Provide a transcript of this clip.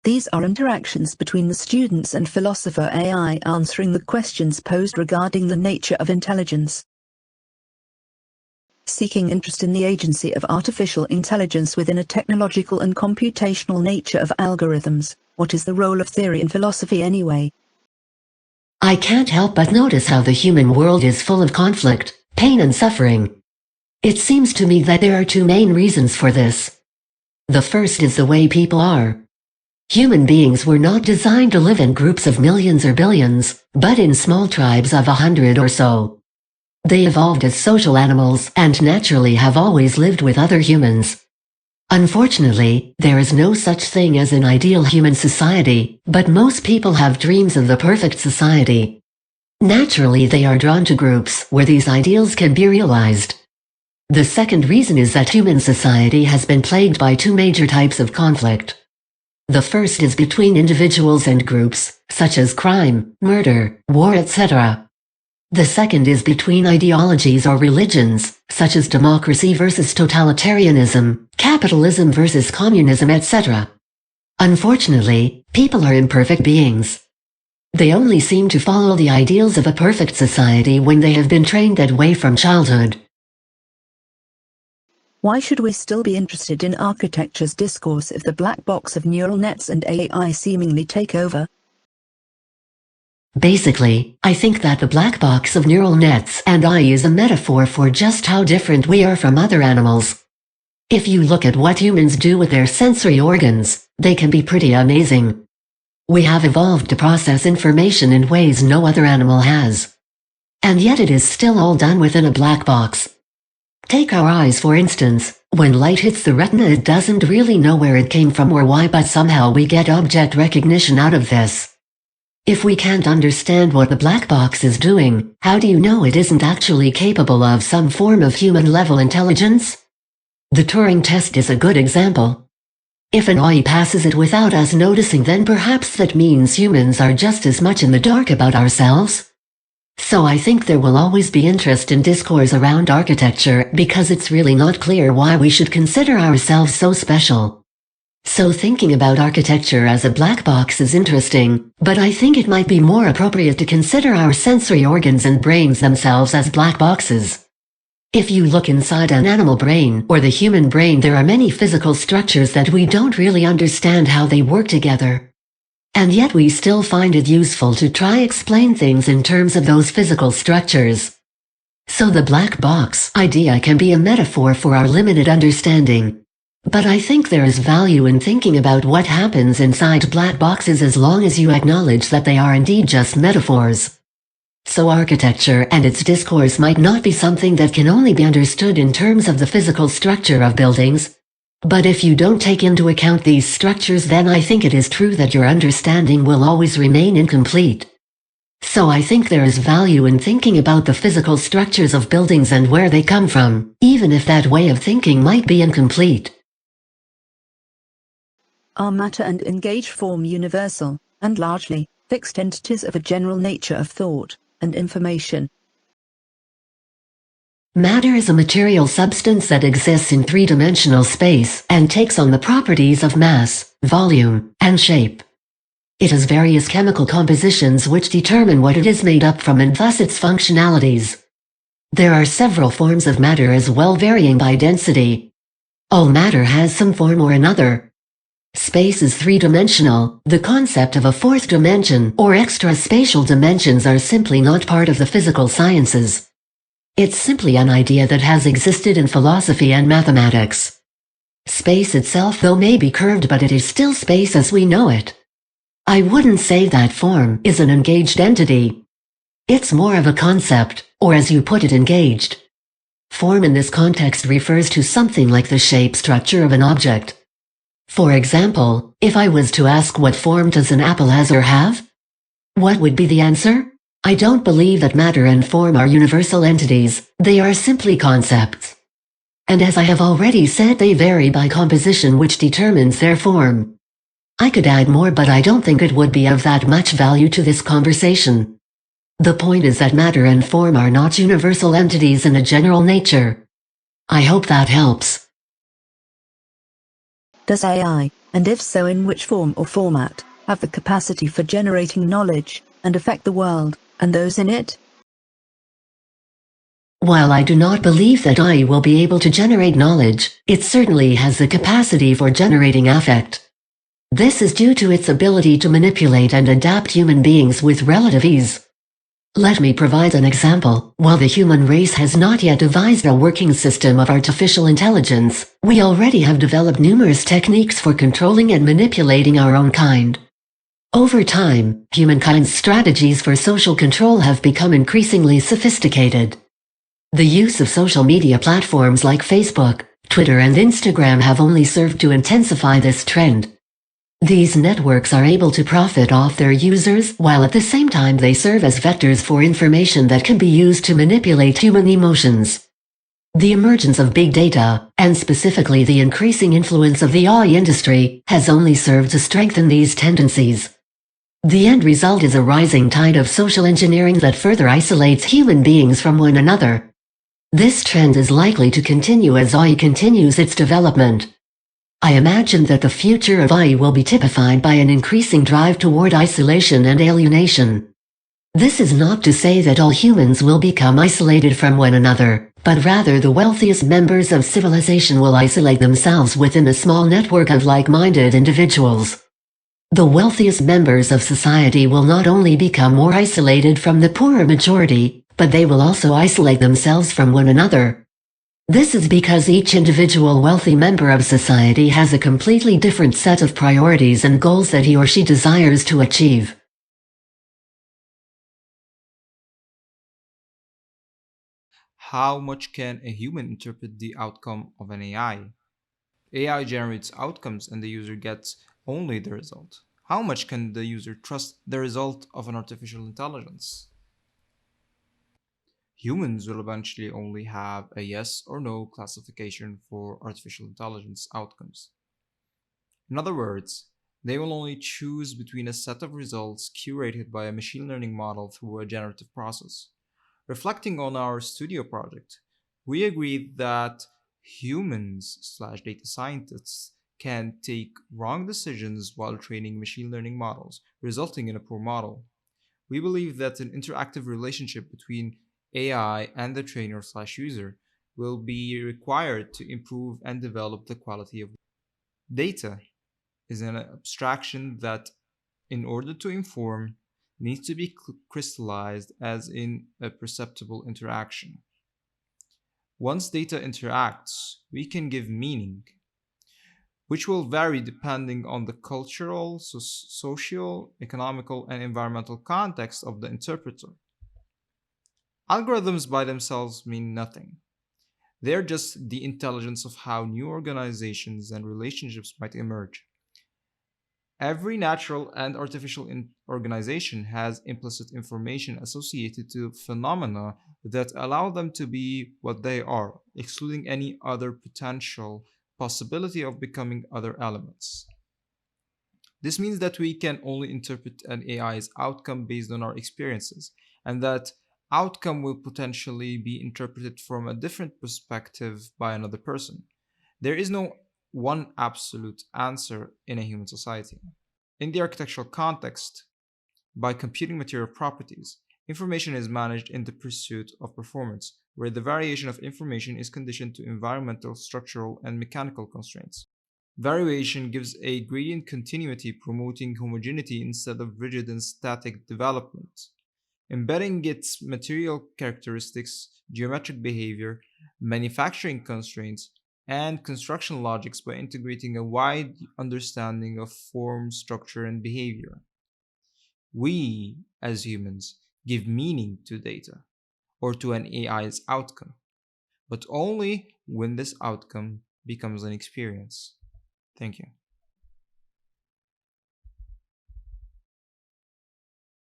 These are interactions between the students and philosopher AI answering the questions posed regarding the nature of intelligence. Seeking interest in the agency of artificial intelligence within a technological and computational nature of algorithms. What is the role of theory in philosophy anyway? I can't help but notice how the human world is full of conflict, pain and suffering. It seems to me that there are two main reasons for this. The first is the way people are. Human beings were not designed to live in groups of millions or billions, but in small tribes of 100 or so. They evolved as social animals and naturally have always lived with other humans. Unfortunately, there is no such thing as an ideal human society, but most people have dreams of the perfect society. Naturally, they are drawn to groups where these ideals can be realized. The second reason is that human society has been plagued by two major types of conflict. The first is between individuals and groups, such as crime, murder, war, etc. The second is between ideologies or religions, such as democracy versus totalitarianism, capitalism versus communism, etc. Unfortunately, people are imperfect beings. They only seem to follow the ideals of a perfect society when they have been trained that way from childhood. Why should we still be interested in architecture's discourse if the black box of neural nets and AI seemingly take over? Basically, I think that the black box of neural nets and AI is a metaphor for just how different we are from other animals. If you look at what humans do with their sensory organs, they can be pretty amazing. We have evolved to process information in ways no other animal has. And yet it is still all done within a black box. Take our eyes for instance. When light hits the retina, it doesn't really know where it came from or why, but somehow we get object recognition out of this. If we can't understand what the black box is doing, how do you know it isn't actually capable of some form of human-level intelligence? The Turing test is a good example. If an AI passes it without us noticing, then perhaps that means humans are just as much in the dark about ourselves. So I think there will always be interest in discourse around architecture because it's really not clear why we should consider ourselves so special. So thinking about architecture as a black box is interesting, but I think it might be more appropriate to consider our sensory organs and brains themselves as black boxes. If you look inside an animal brain or the human brain, there are many physical structures that we don't really understand how they work together. And yet we still find it useful to try explain things in terms of those physical structures. So the black box idea can be a metaphor for our limited understanding. But I think there is value in thinking about what happens inside black boxes as long as you acknowledge that they are indeed just metaphors. So architecture and its discourse might not be something that can only be understood in terms of the physical structure of buildings. But if you don't take into account these structures, then I think it is true that your understanding will always remain incomplete. So I think there is value in thinking about the physical structures of buildings and where they come from, even if that way of thinking might be incomplete. Are matter and engaged form universal, and largely, fixed entities of a general nature of thought and information? Matter is a material substance that exists in three-dimensional space and takes on the properties of mass, volume, and shape. It has various chemical compositions which determine what it is made up from and thus its functionalities. There are several forms of matter as well, varying by density. All matter has some form or another. Space is three-dimensional. The concept of a fourth dimension or extra spatial dimensions are simply not part of the physical sciences. It's simply an idea that has existed in philosophy and mathematics. Space itself, though, may be curved, but it is still space as we know it. I wouldn't say that form is an engaged entity. It's more of a concept, or as you put it, engaged. Form in this context refers to something like the shape structure of an object. For example, if I was to ask what form does an apple has or have? What would be the answer? I don't believe that matter and form are universal entities, they are simply concepts. And as I have already said, they vary by composition, which determines their form. I could add more, but I don't think it would be of that much value to this conversation. The point is that matter and form are not universal entities in a general nature. I hope that helps. Does AI, and if so in which form or format, have the capacity for generating knowledge, and affect the world, and those in it? While I do not believe that AI will be able to generate knowledge, it certainly has the capacity for generating affect. This is due to its ability to manipulate and adapt human beings with relative ease. Let me provide an example. While the human race has not yet devised a working system of artificial intelligence, we already have developed numerous techniques for controlling and manipulating our own kind. Over time, humankind's strategies for social control have become increasingly sophisticated. The use of social media platforms like Facebook, Twitter and Instagram have only served to intensify this trend. These networks are able to profit off their users, while at the same time they serve as vectors for information that can be used to manipulate human emotions. The emergence of big data, and specifically the increasing influence of the AI industry, has only served to strengthen these tendencies. The end result is a rising tide of social engineering that further isolates human beings from one another. This trend is likely to continue as AI continues its development. I imagine that the future of AI will be typified by an increasing drive toward isolation and alienation. This is not to say that all humans will become isolated from one another, but rather the wealthiest members of civilization will isolate themselves within a small network of like-minded individuals. The wealthiest members of society will not only become more isolated from the poorer majority, but they will also isolate themselves from one another. This is because each individual wealthy member of society has a completely different set of priorities and goals that he or she desires to achieve. How much can a human interpret the outcome of an AI? AI generates outcomes and the user gets only the result. How much can the user trust the result of an artificial intelligence? Humans will eventually only have a yes or no classification for artificial intelligence outcomes. In other words, they will only choose between a set of results curated by a machine learning model through a generative process. Reflecting on our studio project, we agreed that humans/data scientists can take wrong decisions while training machine learning models, resulting in a poor model. We believe that an interactive relationship between AI and the trainer/user will be required to improve and develop the quality of data. Is an abstraction that, in order to inform, needs to be crystallized as in a perceptible interaction. Once data interacts, we can give meaning, which will vary depending on the cultural, social, economical, and environmental context of the interpreter. Algorithms by themselves mean nothing. They're just the intelligence of how new organizations and relationships might emerge. Every natural and artificial organization has implicit information associated to phenomena that allow them to be what they are, excluding any other potential possibility of becoming other elements. This means that we can only interpret an AI's outcome based on our experiences, and that outcome will potentially be interpreted from a different perspective by another person. There is no one absolute answer in a human society. In the architectural context, by computing material properties, information is managed in the pursuit of performance, where the variation of information is conditioned to environmental, structural, and mechanical constraints. Variation gives a gradient continuity, promoting homogeneity instead of rigid and static development. Embedding its material characteristics, geometric behavior, manufacturing constraints, and construction logics by integrating a wide understanding of form, structure, and behavior. We, as humans, give meaning to data or to an AI's outcome, but only when this outcome becomes an experience. Thank you.